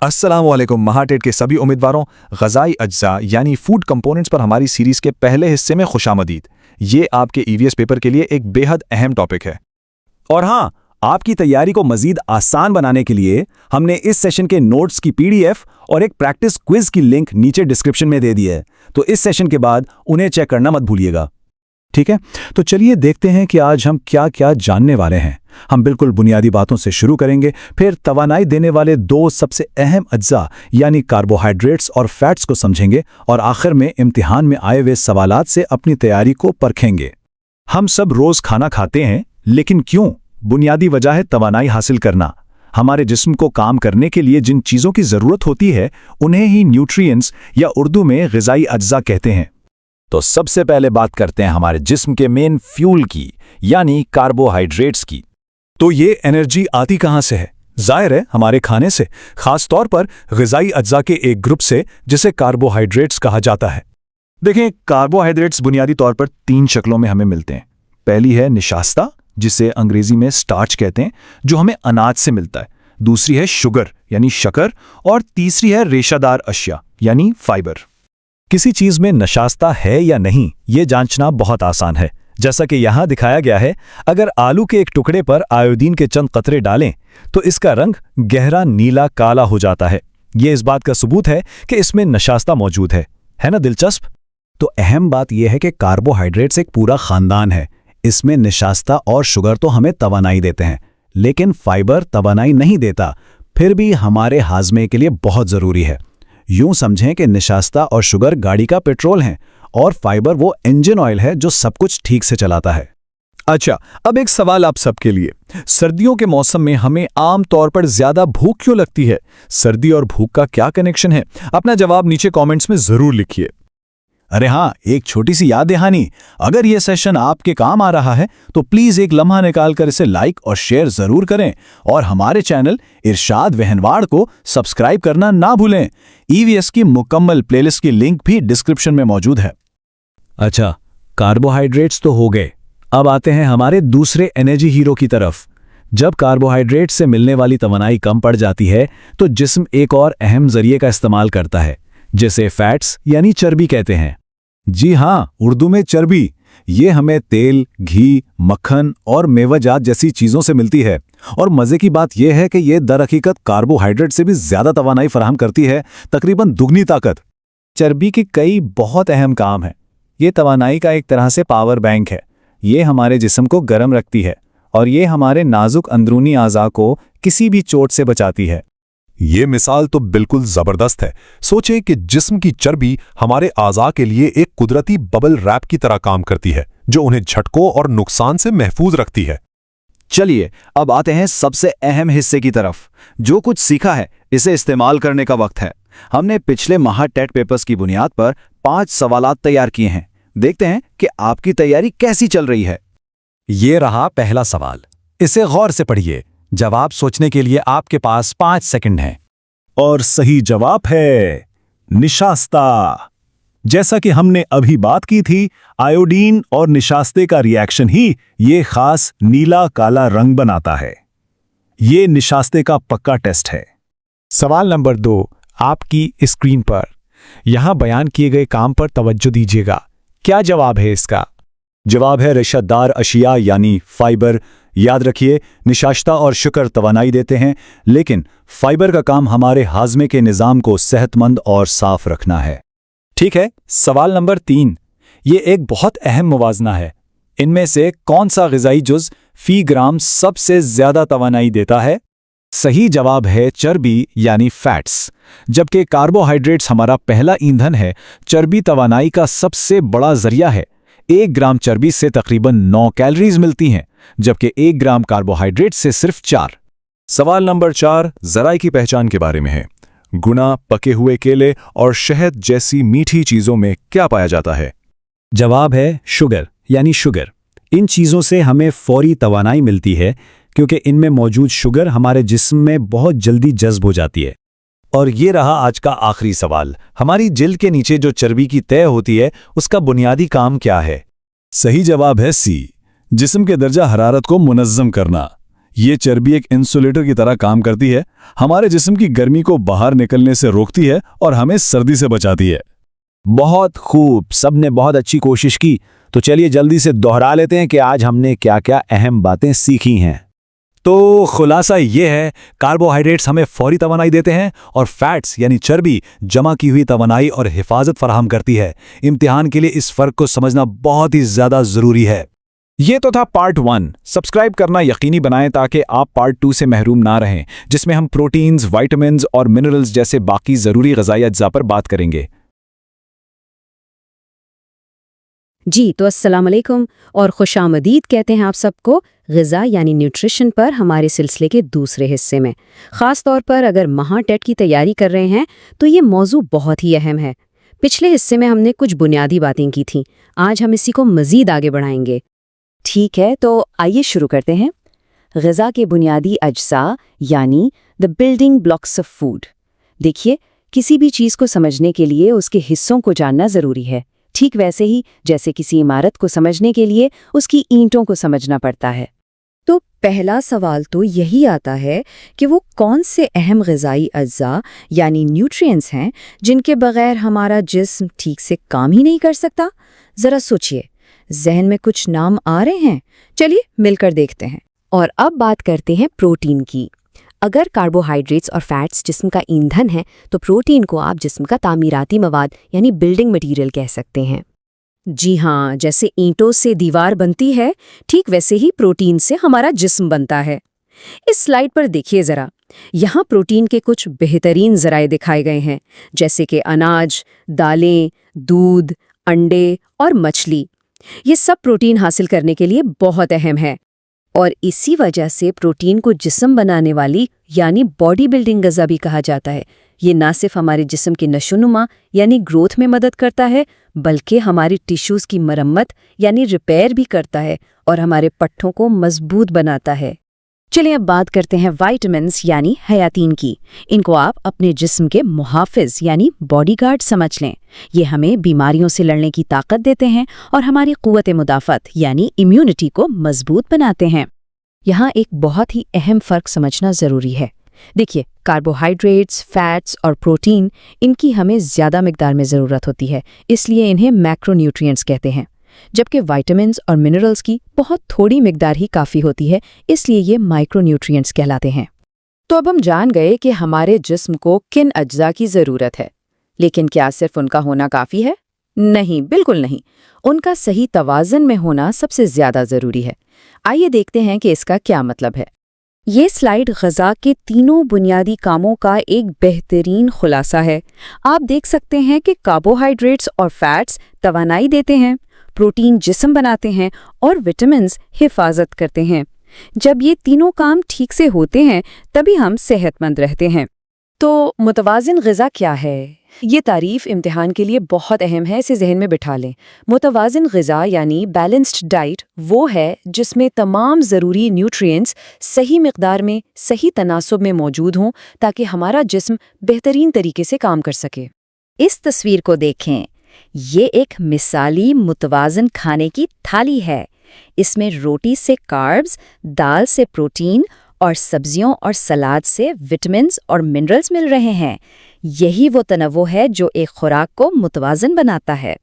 अस्सलाम वालेकुम महाटेट के सभी उम्मीदवारों, ग़ज़ाई अज्जा यानी फूड कंपोनेंट्स पर हमारी सीरीज़ के पहले हिस्से में खुशामदीद। ये आपके ईवीएस पेपर के लिए एक बेहद अहम टॉपिक है। और हाँ, आपकी तैयारी को मजीद आसान बनाने के लिए हमने इस सेशन के नोट्स की पीडीएफ और एक प्रैक्टिस क्विज की लिंक नीचे डिस्क्रिप्शन में दे दी है, तो इस सेशन के बाद उन्हें चेक करना मत भूलिएगा। ठीक है, तो चलिए देखते हैं कि आज हम क्या क्या जानने वाले हैं। हम बिल्कुल बुनियादी बातों से शुरू करेंगे, फिर तवानाई देने वाले दो सबसे अहम अज्जा यानी कार्बोहाइड्रेट्स और फैट्स को समझेंगे और आखिर में इम्तिहान में आए हुए सवालात से अपनी तैयारी को परखेंगे। हम सब रोज खाना खाते हैं, लेकिन क्यों? बुनियादी वजह है तवानाई हासिल करना। हमारे जिस्म को काम करने के लिए जिन चीज़ों की ज़रूरत होती है उन्हें ही न्यूट्रिएंट्स या उर्दू में ग़िज़ाई अज्जा कहते हैं। तो सबसे पहले बात करते हैं हमारे जिस्म के मेन फ्यूल की, यानी कार्बोहाइड्रेट्स की। तो ये एनर्जी आती कहाँ से है? जाहिर है हमारे खाने से, खास तौर पर ग़िज़ाई अज्जा के एक ग्रुप से जिसे कार्बोहाइड्रेट्स कहा जाता है। देखें, कार्बोहाइड्रेट्स बुनियादी तौर पर तीन शक्लों में हमें मिलते हैं। पहली है निशास्ता, जिसे अंग्रेजी में स्टार्च कहते हैं, जो हमें अनाज से मिलता है। दूसरी है शुगर यानी शक्कर, और तीसरी है रेशादार अशिया यानी फाइबर। किसी चीज में नशास्ता है या नहीं, ये जांचना बहुत आसान है। जैसा कि यहां दिखाया गया है, अगर आलू के एक टुकड़े पर आयोडीन के चंद कतरे डालें तो इसका रंग गहरा नीला काला हो जाता है। ये इस बात का सबूत है कि इसमें नशास्ता मौजूद है ना दिलचस्प? तो अहम बात यह है कि कार्बोहाइड्रेट्स एक पूरा खानदान है। इसमें निशास्ता और शुगर तो हमें तवानाई देते हैं, लेकिन फाइबर तवानाई नहीं देता, फिर भी हमारे हाजमे के लिए बहुत ज़रूरी है। यूं समझें कि निशास्ता और शुगर गाड़ी का पेट्रोल हैं और फाइबर वो इंजन ऑयल है जो सब कुछ ठीक से चलाता है। अच्छा, अब एक सवाल आप सबके लिए। सर्दियों के मौसम में हमें आम तौर पर ज़्यादा भूख क्यों लगती है? सर्दी और भूख का क्या कनेक्शन है? अपना जवाब नीचे कमेंट्स में ज़रूर लिखिए। अरे हाँ, एक छोटी सी याद दहानी, अगर ये सेशन आपके काम आ रहा है तो प्लीज़ एक लम्हा निकालकर इसे लाइक और शेयर ज़रूर करें, और हमारे चैनल इरशाद वहनवाड़ को सब्सक्राइब करना ना भूलें। ईवीएस की मुकम्मल प्लेलिस्ट की लिंक भी डिस्क्रिप्शन में मौजूद है। अच्छा, कार्बोहाइड्रेट्स तो हो गए, अब आते हैं हमारे दूसरे एनर्जी हीरो की तरफ। जब कार्बोहाइड्रेट से मिलने वाली तवानाई कम पड़ जाती है तो जिस्म एक और अहम जरिए का इस्तेमाल करता है, जिसे फैट्स यानी चर्बी कहते हैं। जी हाँ, उर्दू में चर्बी। ये हमें तेल, घी, मक्खन और मेवाजात जैसी चीज़ों से मिलती है। और मज़े की बात यह है कि ये दरहकीकत कार्बोहाइड्रेट से भी ज़्यादा तवानाई फराहम करती है, तकरीबन दुगनी ताकत। चर्बी के कई बहुत अहम काम हैं। ये तवानाई का एक तरह से पावर बैंक है। ये हमारे जिस्म को गर्म रखती है और ये हमारे नाजुक अंदरूनी आज़ा को किसी भी चोट से बचाती है। ये मिसाल तो बिल्कुल जबरदस्त है। सोचें कि जिस्म की चर्बी हमारे आज़ा के लिए एक कुदरती बबल रैप की तरह काम करती है, जो उन्हें झटकों और नुकसान से महफूज रखती है। चलिए अब आते हैं सबसे अहम हिस्से की तरफ। जो कुछ सीखा है इसे इस्तेमाल करने का वक्त है। हमने पिछले माह टेट पेपर्स की बुनियाद पर 5 सवालात तैयार किए हैं। देखते हैं कि आपकी तैयारी कैसी चल रही है। ये रहा पहला सवाल, इसे गौर से पढ़िए। जवाब सोचने के लिए आपके पास 5 सेकंड हैं। और सही जवाब है निशास्ता। जैसा कि हमने अभी बात की थी, आयोडीन और निशास्ते का रिएक्शन ही ये खास नीला काला रंग बनाता है। ये निशास्ते का पक्का टेस्ट है। सवाल नंबर 2 आपकी स्क्रीन पर। यहां बयान किए गए काम पर तवज्जो दीजिएगा। क्या जवाब है इसका? जवाब है रेशादार अशिया यानी फाइबर। याद रखिए, निशास्ता और शुगर तवानाई देते हैं, लेकिन फाइबर का काम हमारे हाजमे के निज़ाम को सेहतमंद और साफ रखना है। ठीक है, सवाल नंबर 3। ये एक बहुत अहम मुवाजना है। इनमें से कौन सा ग़िज़ाई जुज़ फी ग्राम सबसे ज़्यादा तवानाई देता है? सही जवाब है चर्बी यानी फैट्स। जबकि कार्बोहाइड्रेट्स हमारा पहला ईंधन है, चर्बी तवानाई का सबसे बड़ा जरिया है। 1 ग्राम चर्बी से तकरीबन 9 कैलोरीज मिलती हैं, जबकि 1 ग्राम कार्बोहाइड्रेट से सिर्फ 4। सवाल नंबर 4 ज़राई की पहचान के बारे में है। गुना, पके हुए केले और शहद जैसी मीठी चीज़ों में क्या पाया जाता है? जवाब है शुगर यानी शुगर। इन चीज़ों से हमें फौरी तवानाई मिलती है, क्योंकि इनमें मौजूद शुगर हमारे जिस्म में बहुत जल्दी जज्ब हो जाती है। और ये रहा आज का आखिरी सवाल। हमारी जिल्द के नीचे जो चर्बी की तय होती है, उसका बुनियादी काम क्या है? सही जवाब है सी, जिस्म के दर्जा हरारत को मुनज़्ज़म करना। ये चर्बी एक इंसुलेटर की तरह काम करती है, हमारे जिस्म की गर्मी को बाहर निकलने से रोकती है और हमें सर्दी से बचाती है। बहुत खूब, सबने बहुत अच्छी कोशिश की। तो चलिए जल्दी से दोहरा लेते हैं कि आज हमने क्या क्या अहम बातें सीखी हैं। तो खुलासा ये है, कार्बोहाइड्रेट्स हमें फौरी तवानाई देते हैं और फैट्स यानी चर्बी जमा की हुई तवानाई और हिफाजत फराहम करती है। इम्तिहान के लिए इस फर्क को समझना बहुत ही ज्यादा जरूरी है। ये तो था पार्ट 1। सब्सक्राइब करना यकीनी बनाएं ताकि आप पार्ट 2 से महरूम ना रहें, जिसमें हम प्रोटीन्स, विटामिन्स और मिनरल्स जैसे बाकी ज़रूरी ग़िज़ाई अज्जा पर बात करेंगे। जी तो अस्सलाम अलैकुम और खुशामदीद कहते हैं आप सबको ग़िज़ा यानी न्यूट्रिशन पर हमारे सिलसिले के दूसरे हिस्से में। ख़ास तौर पर अगर महाटेट की तैयारी कर रहे हैं तो ये मौजू बहुत ही अहम है। पिछले हिस्से में हमने कुछ बुनियादी बातें की थीं, आज हम इसी को मज़ीद आगे बढ़ाएंगे। ठीक है, तो आइए शुरू करते हैं। ग़िज़ा के बुनियादी अज्जा यानी the building blocks of food. देखिए, किसी भी चीज़ को समझने के लिए उसके हिस्सों को जानना ज़रूरी है, ठीक वैसे ही जैसे किसी इमारत को समझने के लिए उसकी ईंटों को समझना पड़ता है। तो पहला सवाल तो यही आता है कि वो कौन से अहम ग़िज़ाई अज्जा यानी न्यूट्रिएंट्स हैं जिनके बगैर हमारा जिस्म ठीक से काम ही नहीं कर सकता। ज़रा सोचिए, ज़हन में कुछ नाम आ रहे हैं? चलिए मिलकर देखते हैं। और अब बात करते हैं प्रोटीन की। अगर कार्बोहाइड्रेट्स और फैट्स जिस्म का ईंधन है तो प्रोटीन को आप जिस्म का तामीराती मवाद यानी बिल्डिंग मटीरियल कह सकते हैं। जी हाँ, जैसे ईंटों से दीवार बनती है, ठीक वैसे ही प्रोटीन से हमारा जिस्म बनता है। इस स्लाइड पर देखिए ज़रा, यहाँ प्रोटीन के कुछ बेहतरीन ज़राए दिखाए गए हैं, जैसे कि अनाज, दालें, दूध, अंडे और मछली। ये सब प्रोटीन हासिल करने के लिए बहुत अहम है और इसी वजह से प्रोटीन को जिस्म बनाने वाली यानी बॉडी बिल्डिंग ग़िज़ा भी कहा जाता है। ये ना सिर्फ हमारे जिस्म की नशोनुमा यानी ग्रोथ में मदद करता है, बल्कि हमारी टिश्यूज़ की मरम्मत यानी रिपेयर भी करता है और हमारे पट्ठों को मजबूत बनाता है। चलिए अब बात करते हैं विटामिन्स यानी हयातीन की। इनको आप अपने जिस्म के मुहाफ़िज़ यानी बॉडीगार्ड समझ लें। ये हमें बीमारियों से लड़ने की ताकत देते हैं और हमारी क़ुव्वत मुदाफ़त यानी इम्यूनिटी को मजबूत बनाते हैं। यहाँ एक बहुत ही अहम फ़र्क समझना ज़रूरी है। देखिए, कार्बोहाइड्रेट्स, फैट्स और प्रोटीन, इनकी हमें ज़्यादा मिकदार में ज़रूरत होती है, इसलिए इन्हें मैक्रोन्यूट्रिएंट्स कहते हैं, जबकि विटामिन्स और मिनरल्स की बहुत थोड़ी मिकदार ही काफ़ी होती है, इसलिए ये माइक्रोन्यूट्रिएंट्स कहलाते हैं। तो अब हम जान गए कि हमारे जिस्म को किन अज्जा की ज़रूरत है, लेकिन क्या सिर्फ उनका होना काफ़ी है? नहीं, बिल्कुल नहीं। उनका सही तवाज़न में होना सबसे ज़्यादा ज़रूरी है। आइए देखते हैं कि इसका क्या मतलब है। ये स्लाइड ग़िज़ा के तीनों बुनियादी कामों का एक बेहतरीन खुलासा है। आप देख सकते हैं कि कार्बोहाइड्रेट्स और फैट्स तवानाई देते हैं, प्रोटीन जिस्म बनाते हैं और विटामिन्स हिफाजत करते हैं। जब ये तीनों काम ठीक से होते हैं तभी हम सेहतमंद रहते हैं। तो मुतवाज़िन ग़िज़ा क्या है? ये तारीफ़ इम्तिहान के लिए बहुत अहम है, इसे जहन में बिठा लें। मुतवाज़िन ग़िज़ा यानी बैलेंस्ड डाइट वो है जिसमें तमाम ज़रूरी न्यूट्रिएंट्स सही मिक़दार में, सही तनासुब में मौजूद हों ताकि हमारा जिस्म बेहतरीन तरीके से काम कर सके। इस तस्वीर को देखें, ये एक मिसाली मुतवाज़िन खाने की थाली है। इसमें रोटी से कार्ब्स, दाल से प्रोटीन और सब्जियों और सलाद से विटामिन्स और मिनरल्स मिल रहे हैं। यही वो तनव्वो है जो एक खुराक को मुतवाज़िन बनाता है।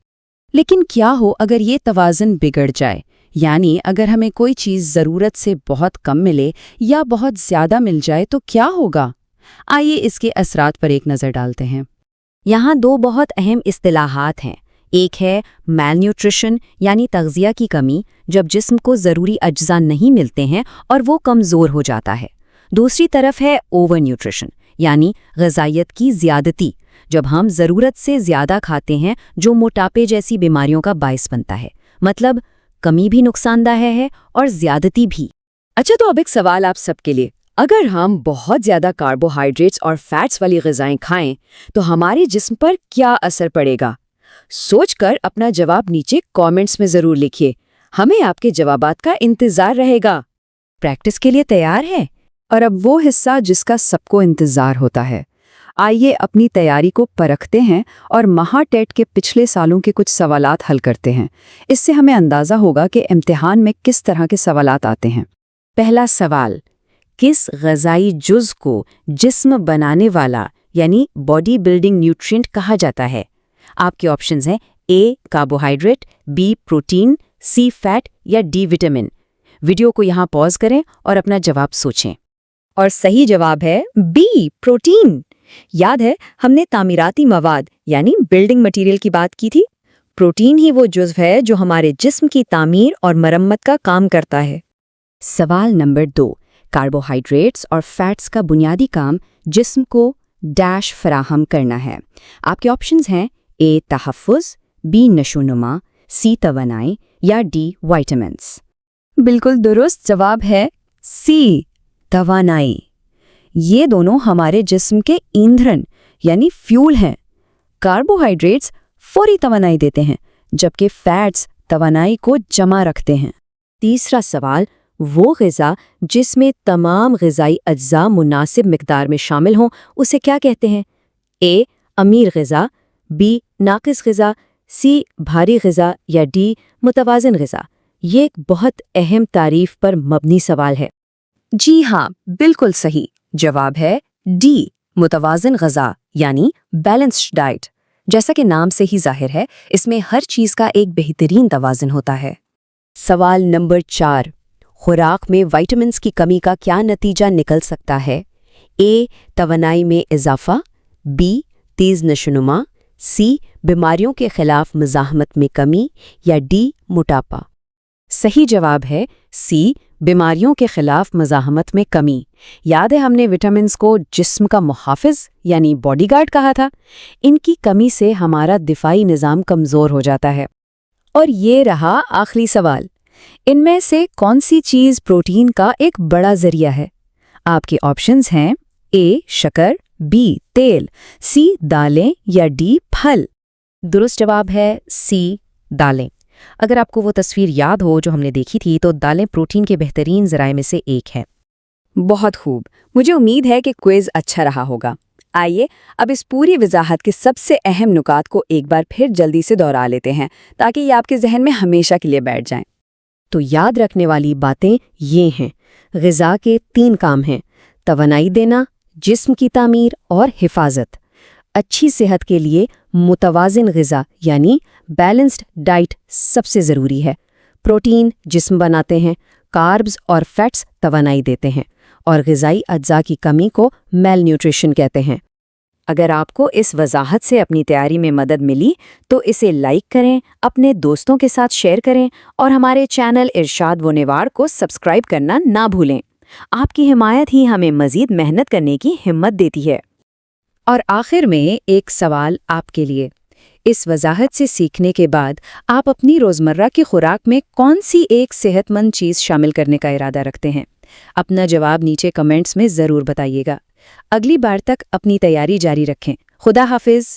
लेकिन क्या हो अगर ये तवाज़ुन बिगड़ जाए, यानी अगर हमें कोई चीज़ ज़रूरत से बहुत कम मिले या बहुत ज़्यादा मिल जाए तो क्या होगा? आइए इसके असरात पर एक नज़र डालते हैं। यहाँ दो बहुत अहम इस्तिलाहात हैं। एक है मैलन्यूट्रिशन यानी तग़ज़िया की कमी, जब जिस्म को ज़रूरी अज्जा नहीं मिलते हैं और वो कमज़ोर हो जाता है। दूसरी तरफ है ओवर न्यूट्रिशन यानी ग़िज़ाइयत की ज़्यादती, जब हम ज़रूरत से ज़्यादा खाते हैं जो मोटापे जैसी बीमारियों का बायस बनता है। मतलब कमी भी नुकसानदायक है और ज़्यादती भी। अच्छा, तो अब एक सवाल आप सबके लिए। अगर हम बहुत ज़्यादा कार्बोहाइड्रेट्स और फैट्स वाली ग़िज़ाएं खाएं तो हमारे जिस्म पर क्या असर पड़ेगा? सोचकर अपना जवाब नीचे कमेंट्स में ज़रूर लिखिए। हमें आपके जवाबात का इंतज़ार रहेगा। प्रैक्टिस के लिए तैयार है? और अब वो हिस्सा जिसका सबको इंतज़ार होता है। आइए अपनी तैयारी को परखते हैं और महाटेट के पिछले सालों के कुछ सवालात हल करते हैं। इससे हमें अंदाज़ा होगा कि इम्तिहान में किस तरह के सवालात आते हैं। पहला सवाल, किस ग़ज़ाई जुज़ को जिस्म बनाने वाला यानी बॉडी बिल्डिंग न्यूट्रिएंट कहा जाता है? आपके ऑप्शंस हैं ए कार्बोहाइड्रेट, बी प्रोटीन, सी फैट या डी विटामिन। वीडियो को यहाँ पॉज करें और अपना जवाब सोचें। और सही जवाब है बी प्रोटीन। याद है हमने तामीराती मवाद यानी बिल्डिंग मटेरियल की बात की थी। प्रोटीन ही वो जुज़्व है जो हमारे जिस्म की तामीर और मरम्मत का काम करता है। सवाल नंबर 2, कार्बोहाइड्रेट्स और फैट्स का बुनियादी काम जिस्म को डैश फराहम करना है। आपके ऑप्शंस हैं ए तहफ़्फ़ुज़, बी नशोनुमा, सी तवानाई या डी विटामिन्स। बिल्कुल दुरुस्त जवाब है सी तवानाई। ये दोनों हमारे जिस्म के ईंधन यानी फ्यूल हैं। कार्बोहाइड्रेट्स फौरी तवानाई देते हैं, जबकि फैट्स तवानाई को जमा रखते हैं। तीसरा सवाल, वो ग़िज़ा जिसमें तमाम ग़िज़ाई अज्जा मुनासिब मिक़दार में शामिल हों उसे क्या कहते हैं? ए अमीर ग़िज़ा, बी नाक़िस ग़िज़ा, सी भारी ग़िज़ा या डी मुतवाज़िन ग़िज़ा। ये एक बहुत अहम तारीफ़ पर मबनी सवाल है। जी हाँ, बिल्कुल सही जवाब है डी मुतवाज़िन ग़िज़ा यानी बैलेंस्ड डाइट। जैसा कि नाम से ही जाहिर है, इसमें हर चीज़ का एक बेहतरीन तवाज़ुन होता है। सवाल नंबर 4, खुराक में विटामिन्स की कमी का क्या नतीजा निकल सकता है? ए तवानाई में इजाफा, बी तेज़ नशोनुमा, सी बीमारियों के खिलाफ मुज़ाहमत में कमी या डी मोटापा। सही जवाब है सी बीमारियों के खिलाफ मुज़ाहमत में कमी। याद है हमने विटामिन्स को जिस्म का मुहाफ़िज़ यानी बॉडीगार्ड कहा था। इनकी कमी से हमारा दिफाई निज़ाम कमज़ोर हो जाता है। और ये रहा आखिरी सवाल, इनमें से कौन सी चीज़ प्रोटीन का एक बड़ा ज़रिया है? आपके ऑप्शंस हैं ए शक्कर, बी तेल, सी दालें या डी फल। दुरुस्त जवाब है सी दालें। अगर आपको वो तस्वीर याद हो जो हमने देखी थी, तो दालें प्रोटीन के बेहतरीन ज़राए में से एक है। बहुत खूब, मुझे उम्मीद है कि क्विज़ अच्छा रहा होगा। आइए अब इस पूरी वजाहत के सबसे अहम नुकात को एक बार फिर जल्दी से दोहरा लेते हैं ताकि ये आपके जहन में हमेशा के लिए बैठ जाएं। तो याद रखने वाली बातें ये हैं, ग़िज़ा के 3 काम हैं: तवानाई देना, जिस्म की तामीर और हिफाजत। अच्छी सेहत के लिए मुतवाज़िन ग़िज़ा यानी बैलेंस्ड डाइट सबसे ज़रूरी है। प्रोटीन जिस्म बनाते हैं, कार्ब्स और फैट्स तवानाई देते हैं, और ग़िज़ाई अज्जा की कमी को मेल न्यूट्रिशन कहते हैं। अगर आपको इस वजाहत से अपनी तैयारी में मदद मिली तो इसे लाइक करें, अपने दोस्तों के साथ शेयर करें और हमारे चैनल इरशाद व निवार को सब्सक्राइब करना ना भूलें। आपकी हिमायत ही हमें मज़ीद मेहनत करने की हिम्मत देती है। और आखिर में एक सवाल आपके लिए, इस वजाहत से सीखने के बाद आप अपनी रोज़मर्रा की खुराक में कौन सी एक सेहतमंद चीज़ शामिल करने का इरादा रखते हैं? अपना जवाब नीचे कमेंट्स में ज़रूर बताइएगा। अगली बार तक अपनी तैयारी जारी रखें। खुदा हाफिज़।